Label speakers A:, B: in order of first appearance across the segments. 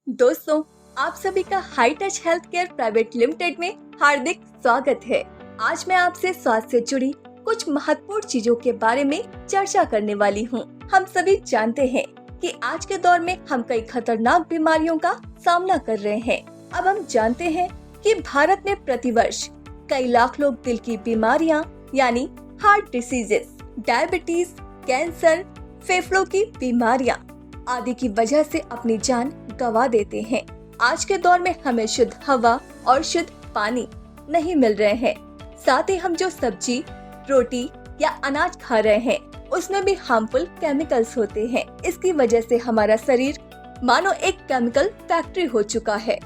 A: दोस्तों, आप सभी का high touch health care private limited में हार्दिक स्वागत है। आज मैं आपसे स्वास्थ्य से जुड़ी कुछ महत्वपूर्ण चीजों के बारे में चर्चा करने वाली हूँ। हम सभी जानते हैं कि आज के दौर में हम कई खतरनाक बीमारियों का सामना कर रहे हैं। अब हम जानते हैं कि भारत में प्रतिवर्ष कई लाख लोग दिल की बीमारियां यानी हार्ट डिसीजेस, डायबिटीज, कैंसर, फेफड़ों की बीमारियां आदि की वजह से अपनी जान गंवा देते हैं। आज के दौर में हमें शुद्ध हवा और शुद्ध पानी नहीं मिल रहे हैं। साथ ही हम जो सब्जी, रोटी या अनाज खा रहे हैं उसमें भी हार्मफुल केमिकल्स होते हैं। इसकी वजह से हमारा शरीर मानो एक केमिकल फैक्ट्री हो चुका है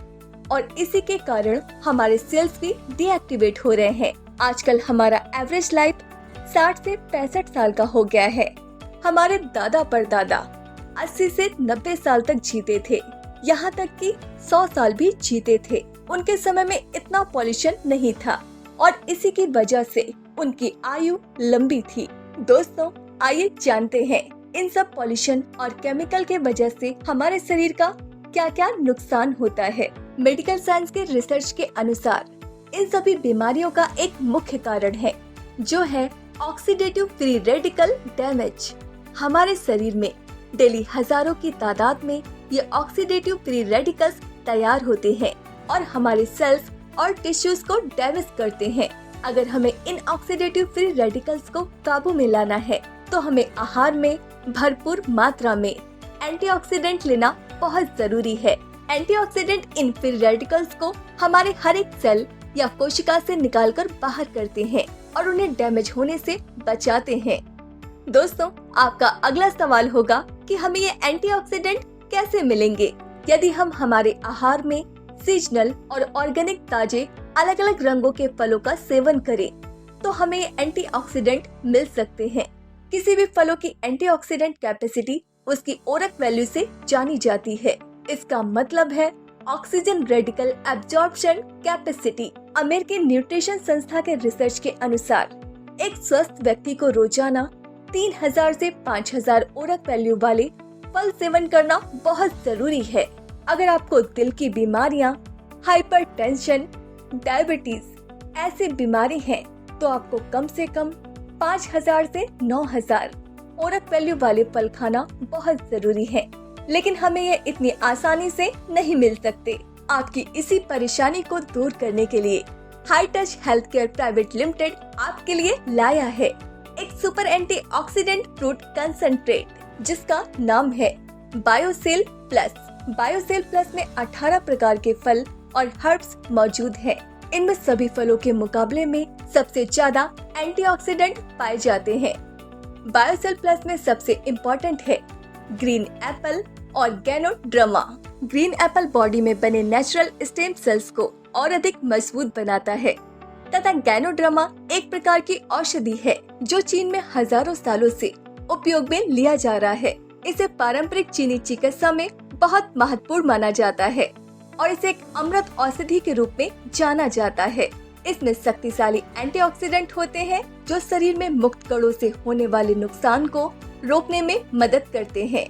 A: और इसी के कारण हमारे सेल्स भी डीएक्टिवेट हो रहे हैं। आजकल हमारा एवरेज लाइफ 60 से 65 साल का हो गया है। हमारे दादा परदादा 80 से 90 साल तक जीते थे, यहाँ तक कि 100 साल भी जीते थे। उनके समय में इतना पॉल्यूशन नहीं था और इसी की वजह से उनकी आयु लंबी थी। दोस्तों, आइए जानते हैं इन सब पॉल्यूशन और केमिकल के वजह से हमारे शरीर का क्या क्या नुकसान होता है। मेडिकल साइंस के रिसर्च के अनुसार इन सभी बीमारियों का एक मुख्य कारण है जो है ऑक्सीडेटिव फ्री रेडिकल डैमेज। हमारे शरीर में डेली हजारों की तादाद में ये ऑक्सीडेटिव फ्री रेडिकल्स तैयार होते हैं और हमारे सेल्स और टिश्यूज को डैमेज करते हैं। अगर हमें इन ऑक्सीडेटिव फ्री रेडिकल्स को काबू में लाना है तो हमें आहार में भरपूर मात्रा में एंटीऑक्सीडेंट लेना बहुत जरूरी है। एंटीऑक्सीडेंट इन फ्री रेडिकल्स को हमारे हर एक सेल या कोशिका से निकालकर बाहर करते हैं और उन्हें डैमेज होने से बचाते हैं। दोस्तों, आपका अगला सवाल होगा कि हमें ये एंटीऑक्सीडेंट कैसे मिलेंगे। यदि हम हमारे आहार में सीजनल और ऑर्गेनिक ताजे अलग अलग रंगों के फलों का सेवन करें तो हमें ये एंटीऑक्सीडेंट मिल सकते हैं। किसी भी फलों की एंटीऑक्सीडेंट कैपेसिटी उसकी ओरक वैल्यू से जानी जाती है। इसका मतलब है ऑक्सीजन रेडिकल एब्जॉर्प्शन कैपेसिटी। अमेरिकी न्यूट्रिशन संस्था के रिसर्च के अनुसार एक स्वस्थ व्यक्ति को रोजाना 3000 से 5000 ओरक वैल्यू वाले फल सेवन करना बहुत जरूरी है। अगर आपको दिल की बीमारियां, हाइपरटेंशन, डायबिटीज ऐसी बीमारी है तो आपको कम से कम 5000 से 9000 ओरक वैल्यू वाले फल खाना बहुत जरूरी है। लेकिन हमें ये इतनी आसानी से नहीं मिल सकते। आपकी इसी परेशानी को दूर करने के लिए high touch health care private limited आपके लिए लाया है एक सुपर एंटीऑक्सीडेंट फ्रूट कंसंट्रेट जिसका नाम है बायोसेल प्लस। बायोसेल प्लस में 18 प्रकार के फल और हर्ब्स मौजूद हैं। इनमें सभी फलों के मुकाबले में सबसे ज्यादा एंटीऑक्सीडेंट पाए जाते हैं। बायोसेल प्लस में सबसे इम्पोर्टेंट है ग्रीन एप्पल और गैनोड्रमा। ग्रीन एप्पल बॉडी में बने नेचुरल स्टेम सेल्स को और अधिक मजबूत बनाता है तथा गैनोड्रमा एक प्रकार की औषधि है जो चीन में हजारों सालों से उपयोग में लिया जा रहा है। इसे पारंपरिक चीनी चिकित्सा में बहुत महत्वपूर्ण माना जाता है और इसे एक अमृत औषधि के रूप में जाना जाता है। इसमें शक्तिशाली एंटीऑक्सीडेंट होते हैं जो शरीर में मुक्त कणों से होने वाले नुकसान को रोकने में मदद करते हैं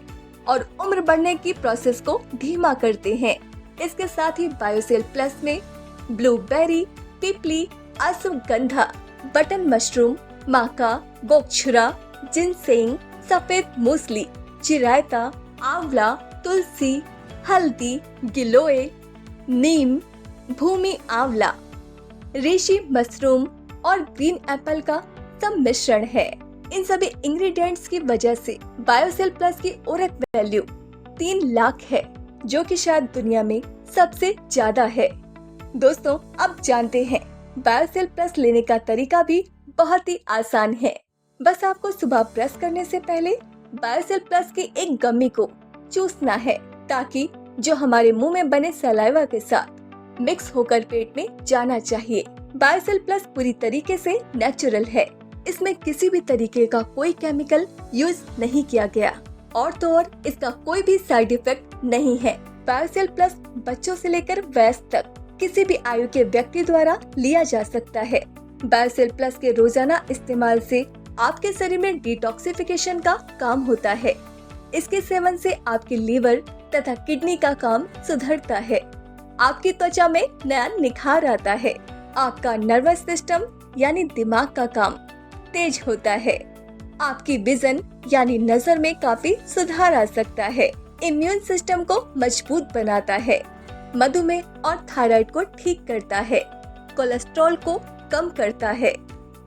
A: और उम्र बढ़ने की प्रोसेस को धीमा करते हैं। इसके साथ ही बायोसेल प्लस में ब्लूबेरी, पिपली, अश्वगंधा, बटन मशरूम, माका, गोक्षुरा, जिनसेंग, सफेद मूसली, चिरायता, आंवला, तुलसी, हल्दी, गिलोय, नीम, भूमि आंवला, ऋषि मशरूम और ग्रीन एप्पल का सब मिश्रण है। इन सभी इंग्रेडिएंट्स की वजह से बायोसेल प्लस की ओरक वैल्यू 3 लाख है जो कि शायद दुनिया में सबसे ज्यादा है। दोस्तों, अब जानते हैं बायोसेल प्लस लेने का तरीका भी बहुत ही आसान है। बस आपको सुबह ब्रश करने से पहले बायोसेल प्लस की एक गम्मी को चूसना है ताकि जो हमारे मुंह में बने सलाइवा के साथ मिक्स होकर पेट में जाना चाहिए। बायोसेल प्लस पूरी तरीके से नेचुरल है। इसमें किसी भी तरीके का कोई केमिकल यूज नहीं किया गया और तो और इसका कोई भी साइड इफेक्ट नहीं है। बायोसेल प्लस बच्चों से लेकर वयस्क तक किसी भी आयु के व्यक्ति द्वारा लिया जा सकता है। बायोसेल प्लस के रोजाना इस्तेमाल से आपके शरीर में डिटॉक्सिफिकेशन का काम होता है। इसके सेवन से आपके लीवर तथा किडनी का काम सुधरता है। आपकी त्वचा में नया निखार आता है। आपका नर्वस सिस्टम यानी दिमाग का काम तेज होता है। आपकी विजन यानी नजर में काफी सुधार आ सकता है। इम्यून सिस्टम को मजबूत बनाता है। मधुमेह और थायराइड को ठीक करता है। कोलेस्ट्रॉल को कम करता है।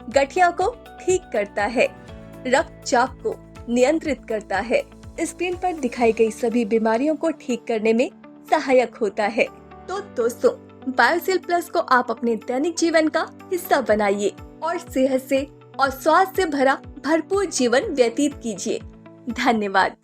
A: गठिया को ठीक करता है। रक्तचाप को नियंत्रित करता है। स्क्रीन पर दिखाई गई सभी बीमारियों को ठीक करने में सहायक होता है। तो दोस्तों, बायोसील प्लस को आप अपने दैनिक जीवन का हिस्सा बनाइए और सेहत से और स्वास्थ्य से भरा भरपूर जीवन व्यतीत कीजिए। धन्यवाद।